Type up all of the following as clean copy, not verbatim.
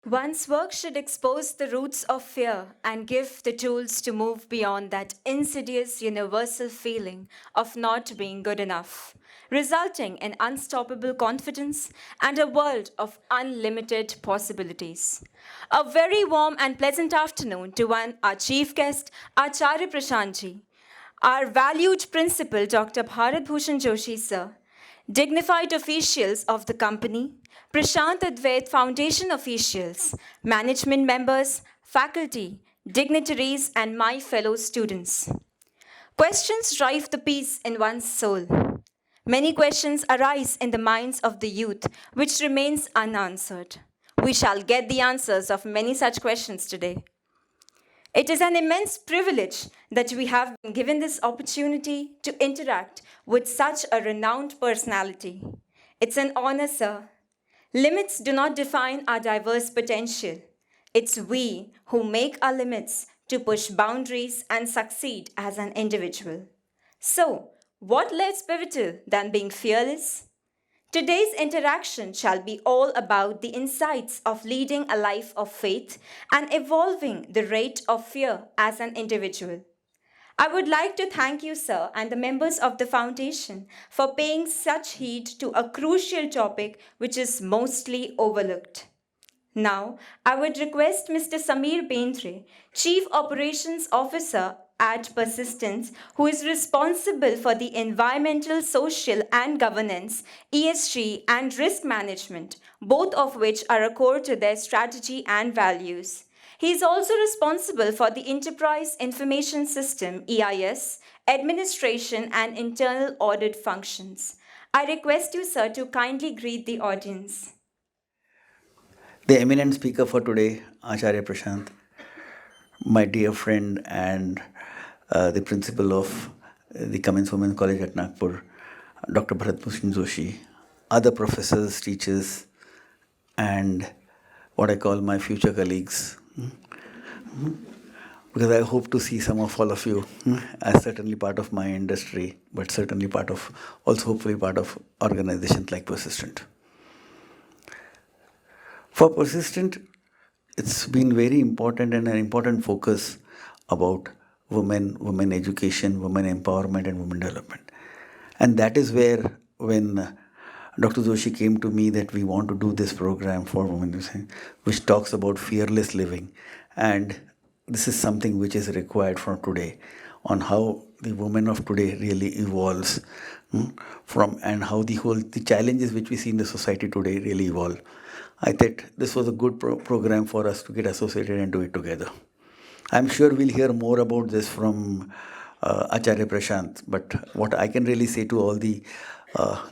One's work should expose the roots of fear and give the tools to move beyond that insidious universal feeling of not being good enough, resulting in unstoppable confidence and a world of unlimited possibilities. A very warm and pleasant afternoon to our chief guest, Acharya Prashant, our valued principal, Dr. Bharat Bhushan Joshi, sir, dignified officials of the company, Prashant Advait Foundation officials, management members, faculty, dignitaries, and my fellow students. Questions drive the peace in one's soul. Many questions arise in the minds of the youth which remains unanswered. We shall get the answers of many such questions today. It is an immense privilege that we have been given this opportunity to interact with such a renowned personality. It's an honor, sir. Limits do not define our diverse potential. It's we who make our limits to push boundaries and succeed as an individual. So, what less pivotal than being fearless? Today's interaction shall be all about the insights of leading a life of faith and evolving the rate of fear as an individual. I would like to thank you, sir, and the members of the foundation for paying such heed to a crucial topic which is mostly overlooked. Now, I would request Mr. Samir Bendre, Chief Operations Officer at Persistence, who is responsible for the environmental, social, and governance, ESG, and risk management, both of which are a core to their strategy and values. He is also responsible for the Enterprise Information System, EIS, administration, and internal audit functions. I request you, sir, to kindly greet the audience. The eminent speaker for today, Acharya Prashant, my dear friend and the principal of the Cummins College at Nagpur, Dr. Bharat Bhushan Joshi, other professors, teachers, and what I call my future colleagues. Because I hope to see some of all of you as certainly part of my industry, but certainly part of, also hopefully part of organizations like Persistent. For Persistent, it's been very important and an important focus about women education, women empowerment, and women development. And that is where, when Dr. Joshi came to me that we want to do this program for women, which talks about fearless living, and this is something which is required for today, on how the woman of today really evolves from, and how the challenges which we see in the society today really evolve. I thought this was a good program for us to get associated and do it together. I'm sure we'll hear more about this from Acharya Prashant, but what I can really say to all the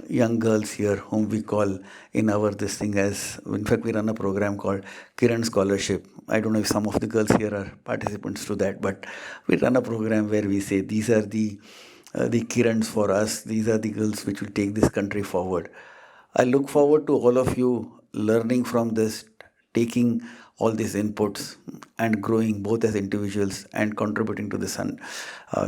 young girls here, whom we call in our this thing as, in fact, we run a program called Kiran Scholarship. I don't know if some of the girls here are participants to that, but we run a program where we say these are the Kirans for us. These are the girls which will take this country forward. I look forward to all of you learning from this, taking all these inputs and growing both as individuals and contributing to this,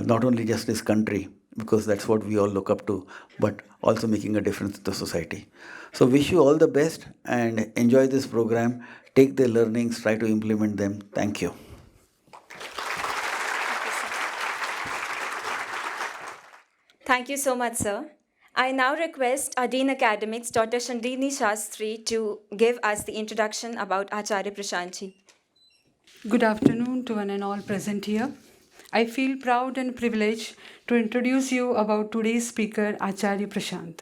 not only just this country, because that's what we all look up to, but also making a difference in the society. So wish you all the best and enjoy this program. Take the learnings, try to implement them. Thank you. Thank you so much, sir. I now request our Dean Academics, Dr. Shandini Shastri, to give us the introduction about Acharya Prashant. Good afternoon to one and all present here. I feel proud and privileged to introduce you about today's speaker, Acharya Prashant.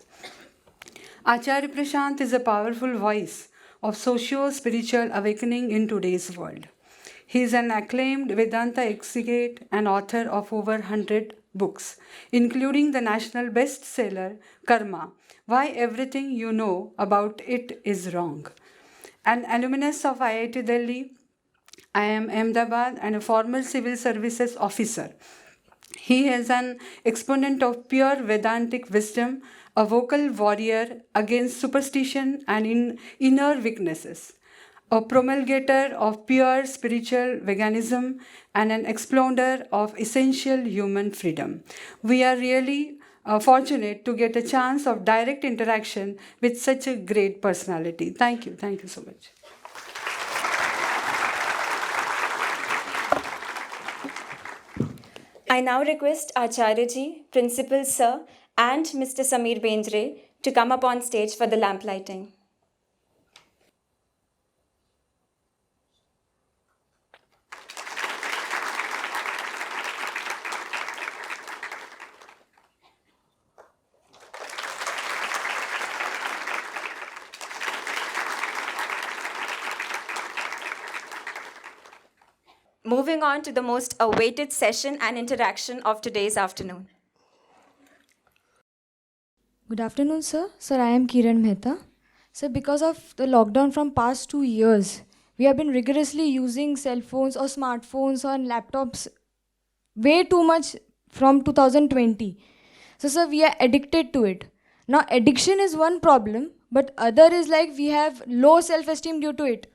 Acharya Prashant is a powerful voice of socio-spiritual awakening in today's world. He is an acclaimed Vedanta exegete and author of over 100 books, including the national bestseller Karma, Why Everything You Know About It Is Wrong. An alumnus of IIT Delhi, IIM Ahmedabad, and a former civil services officer. He is an exponent of pure Vedantic wisdom, a vocal warrior against superstition and inner weaknesses, a promulgator of pure spiritual veganism, and an explounder of essential human freedom. We are really fortunate to get a chance of direct interaction with such a great personality. Thank you. Thank you so much. I now request Acharya ji, Principal Sir, and Mr. Samir Bendre to come up on stage for the lamp lighting. Moving on to the most awaited session and interaction of today's afternoon. Good afternoon, sir. Sir, I am Kiran Mehta. Sir, because of the lockdown from past 2 years, we have been rigorously using cell phones or smartphones or laptops way too much from 2020. So, sir, we are addicted to it. Now, addiction is one problem, but other is like we have low self-esteem due to it.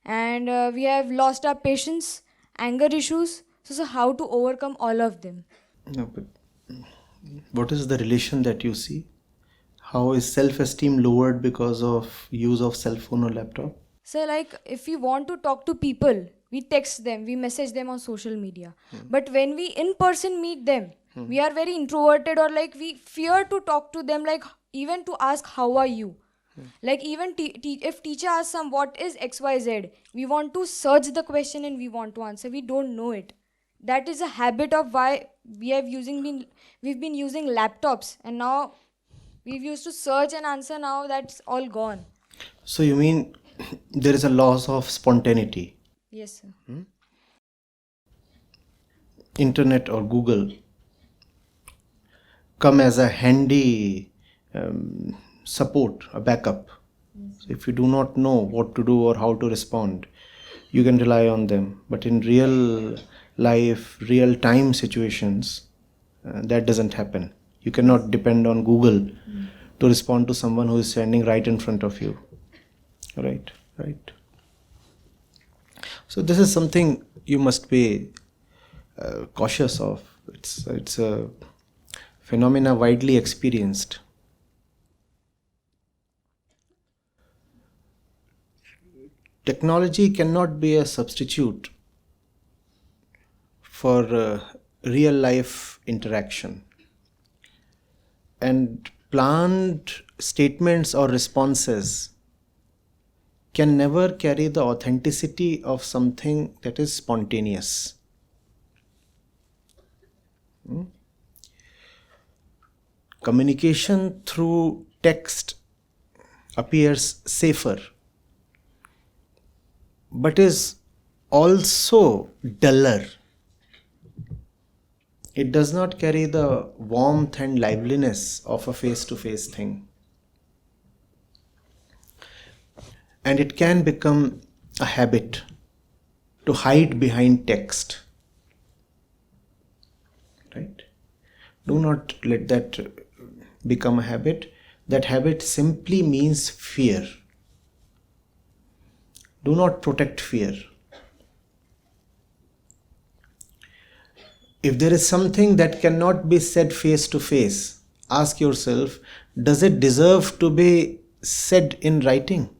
And we have lost our patience, anger issues. So, sir, how to overcome all of them? No, but what is the relation that you see? How is self-esteem lowered because of use of cell phone or laptop? So, like, if we want to talk to people, we text them, we message them on social media. But when we in person meet them, we are very introverted, or like we fear to talk to them, like even to ask, how are you? Like even if teacher asks some what is XYZ, we want to search the question and we want to answer. We don't know it. That is a habit of why we've been using laptops, and now we've used to search and answer. Now that's all gone. So you mean there is a loss of spontaneity? Yes, sir. Internet or Google come as a handy support, a backup. So if you do not know what to do or how to respond, you can rely on them. But in real life, real time situations, that doesn't happen. You cannot depend on Google to respond to someone who is standing right in front of you. Right. So this is something you must be cautious of. It's a phenomena widely experienced. Technology cannot be a substitute for real life interaction. And planned statements or responses can never carry the authenticity of something that is spontaneous. Communication through text appears safer, but is also duller. It does not carry the warmth and liveliness of a face-to-face thing. And it can become a habit to hide behind text. Right? Do not let that become a habit. That habit simply means fear. Do not protect fear. If there is something that cannot be said face to face, ask yourself, does it deserve to be said in writing?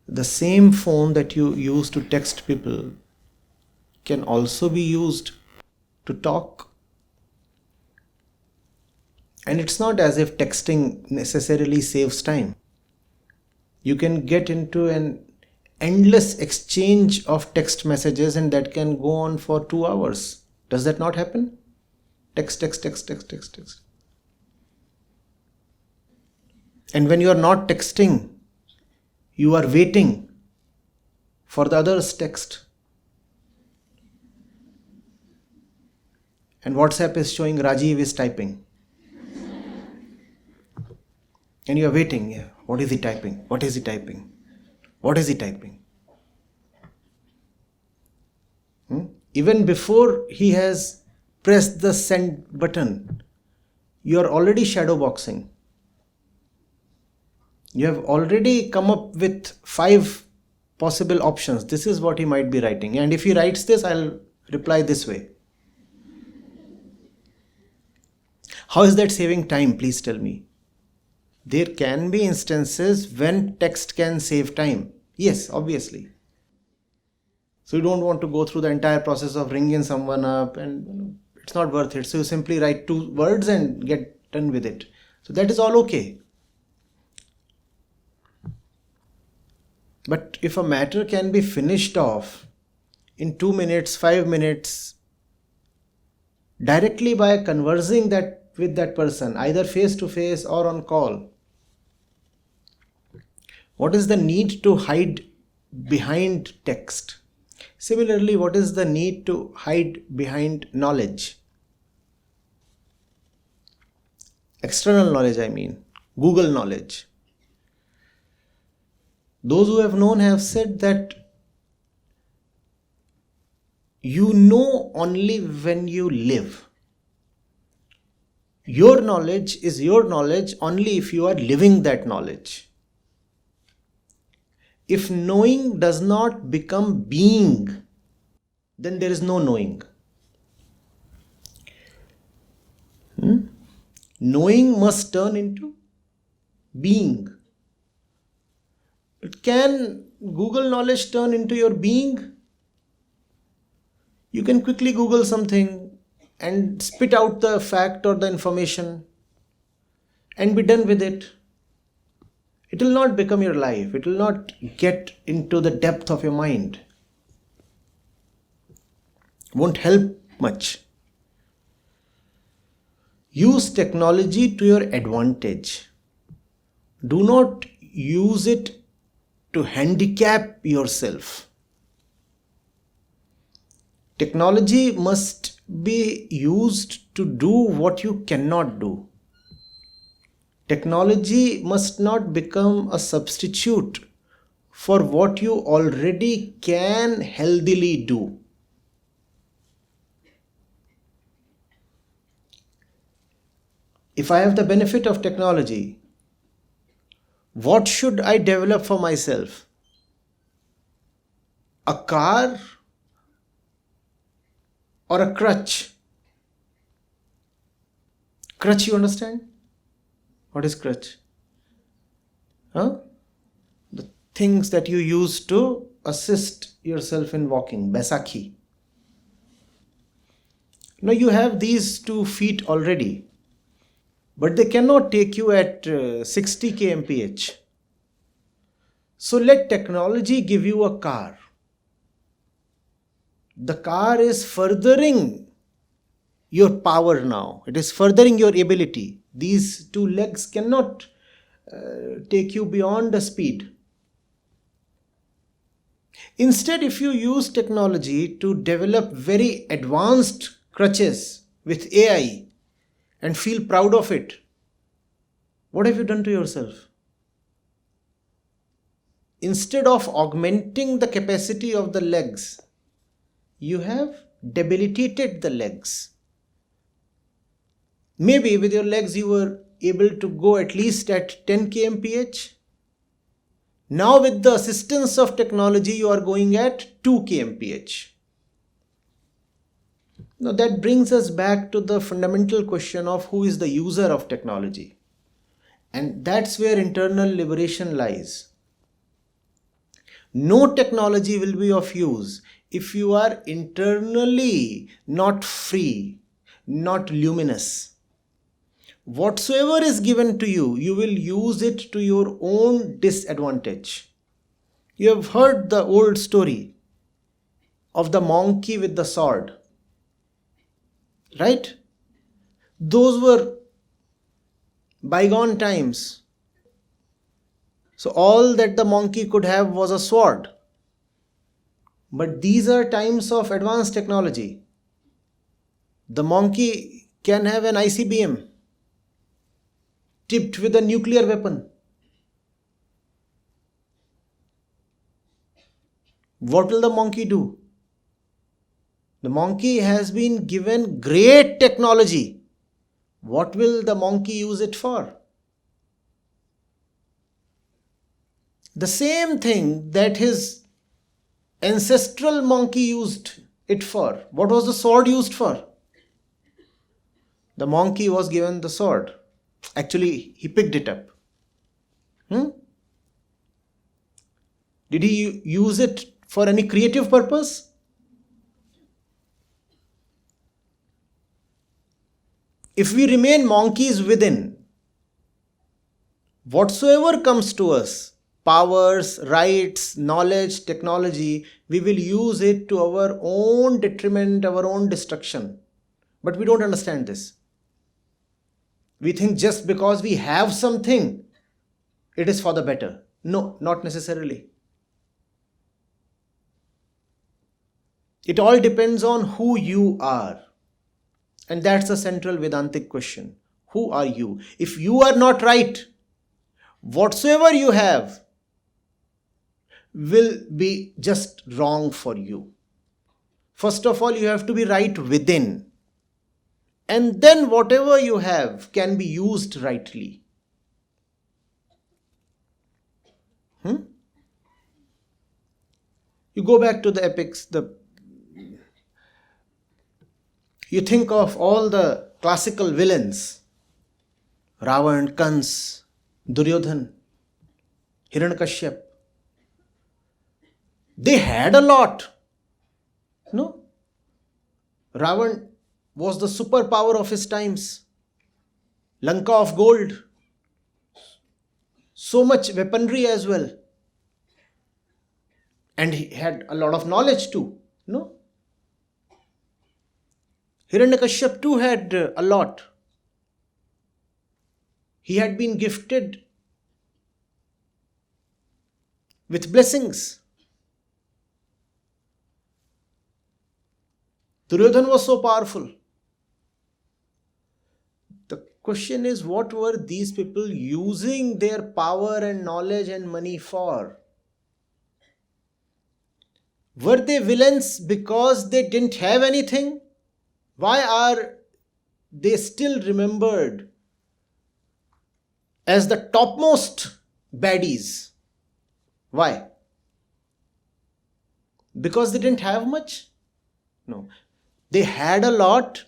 The same phone that you use to text people can also be used to talk. And it's not as if texting necessarily saves time. You can get into an endless exchange of text messages, and that can go on for 2 hours. Does that not happen? Text. And when you are not texting, you are waiting for the other's text. And WhatsApp is showing Rajiv is typing. And you are waiting. Yeah. What is he typing? Even before he has pressed the send button, you are already shadow boxing. You have already come up with 5 possible options. This is what he might be writing. And if he writes this, I'll reply this way. How is that saving time? Please tell me. There can be instances when text can save time. Yes, obviously. So you don't want to go through the entire process of ringing someone up, and it's not worth it. So you simply write 2 words and get done with it. So that is all okay. But if a matter can be finished off in 2 minutes, 5 minutes, directly by conversing that with that person, either face to face or on call, what is the need to hide behind text? Similarly, what is the need to hide behind knowledge? External knowledge, I mean, Google knowledge. Those who have known have said that you know only when you live. Your knowledge is your knowledge only if you are living that knowledge. If knowing does not become being, then there is no knowing. Knowing must turn into being. But can Google knowledge turn into your being? You can quickly Google something and spit out the fact or the information and be done with it. It will not become your life. It will not get into the depth of your mind. Won't help much. Use technology to your advantage. Do not use it to handicap yourself. Technology must be used to do what you cannot do. Technology must not become a substitute for what you already can healthily do. If I have the benefit of technology, what should I develop for myself? A car or a crutch? Crutch, you understand? What is crutch? The things that you use to assist yourself in walking. Baisakhi. Now you have these 2 feet already, but they cannot take you at 60 kmph. So let technology give you a car. The car is furthering your power now. It is furthering your ability. These 2 legs cannot take you beyond the speed. Instead, if you use technology to develop very advanced crutches with AI and feel proud of it, what have you done to yourself? Instead of augmenting the capacity of the legs, you have debilitated the legs. Maybe with your legs you were able to go at least at 10 kmph. Now with the assistance of technology you are going at 2 kmph. Now that brings us back to the fundamental question of who is the user of technology. And that's where internal liberation lies. No technology will be of use if you are internally not free, not luminous. Whatsoever is given to you, you will use it to your own disadvantage. You have heard the old story of the monkey with the sword, right? Those were bygone times. So all that the monkey could have was a sword. But these are times of advanced technology. The monkey can have an ICBM tipped with a nuclear weapon. What will the monkey do? The monkey has been given great technology. What will the monkey use it for? The same thing that his ancestral monkey used it for. What was the sword used for? The monkey was given the sword. Actually, he picked it up. Did he use it for any creative purpose? If we remain monkeys within, whatsoever comes to us, powers, rights, knowledge, technology, we will use it to our own detriment, our own destruction. But we don't understand this. We think just because we have something, it is for the better. No, not necessarily. It all depends on who you are. And that's the central Vedantic question. Who are you? If you are not right, whatsoever you have will be just wrong for you. First of all, you have to be right within. And then whatever you have can be used rightly. You go back to the epics, you think of all the classical villains, Ravan, Kans, Duryodhan, Hiranyakashyap. They had a lot. No? Ravan was the superpower of his times. Lanka of gold. So much weaponry as well. And he had a lot of knowledge too. No? Hiranyakashyap too had a lot. He had been gifted with blessings. Duryodhan was so powerful. The question is, what were these people using their power and knowledge and money for? Were they villains because they didn't have anything? Why are they still remembered as the topmost baddies? Why? Because they didn't have much? No. They had a lot,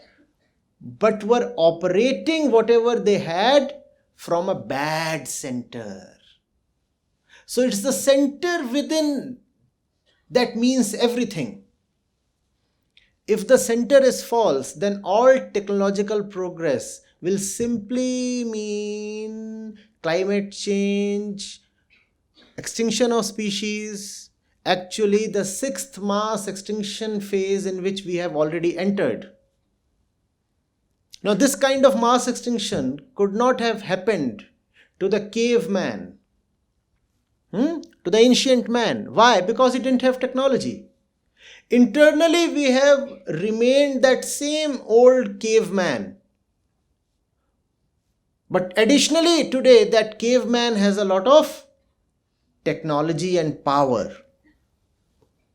but were operating whatever they had from a bad center. So it's the center within that means everything. If the center is false, then all technological progress will simply mean climate change, extinction of species, actually the sixth mass extinction phase in which we have already entered. Now, this kind of mass extinction could not have happened to the caveman, to the ancient man. Why? Because he didn't have technology. Internally, we have remained that same old caveman. But additionally, today, that caveman has a lot of technology and power.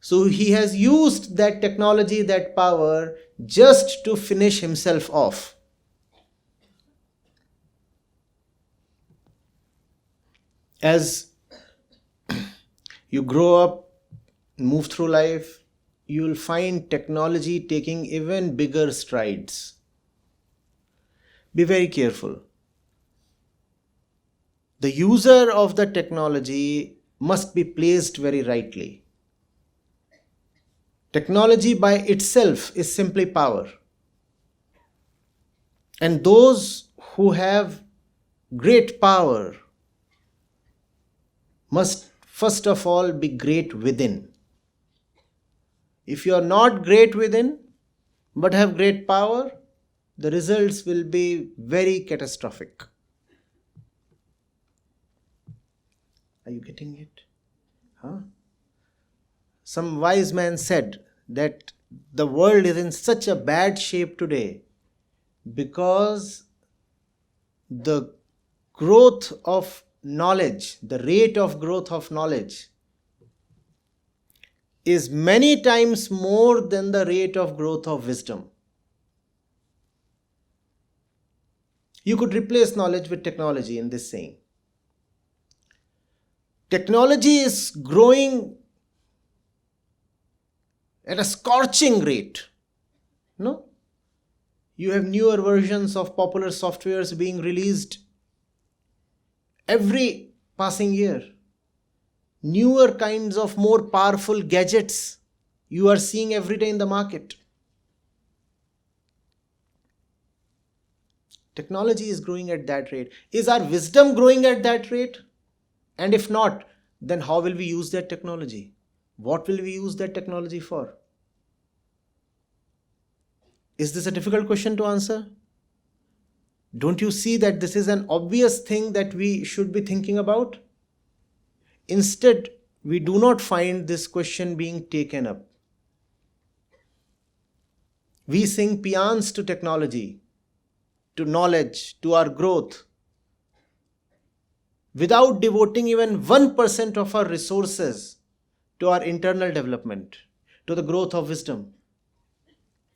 So he has used that technology, that power, just to finish himself off. As you grow up, move through life, you will find technology taking even bigger strides. Be very careful. The user of the technology must be placed very rightly. Technology by itself is simply power. And those who have great power must first of all be great within. If you are not great within but have great power, the results will be very catastrophic. Are you getting it? Some wise man said that the world is in such a bad shape today because the growth of knowledge, the rate of growth of knowledge is many times more than the rate of growth of wisdom. You could replace knowledge with technology in this saying. Technology is growing at a scorching rate. No? You have newer versions of popular softwares being released every passing year. newer kinds of more powerful gadgets you are seeing every day in the market. Technology is growing at that rate. Is our wisdom growing at that rate? And if not, then how will we use that technology? What will we use that technology for? Is this a difficult question to answer? Don't you see that this is an obvious thing that we should be thinking about? Instead, we do not find this question being taken up. We sing paeans to technology, to knowledge, to our growth, without devoting even 1% of our resources to our internal development, to the growth of wisdom.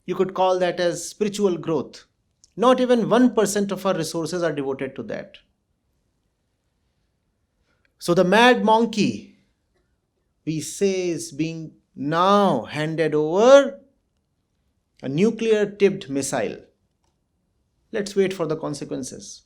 You could call that as spiritual growth. Not even 1% of our resources are devoted to that. So the mad monkey, we say, is being now handed over a nuclear tipped missile. Let's wait for the consequences.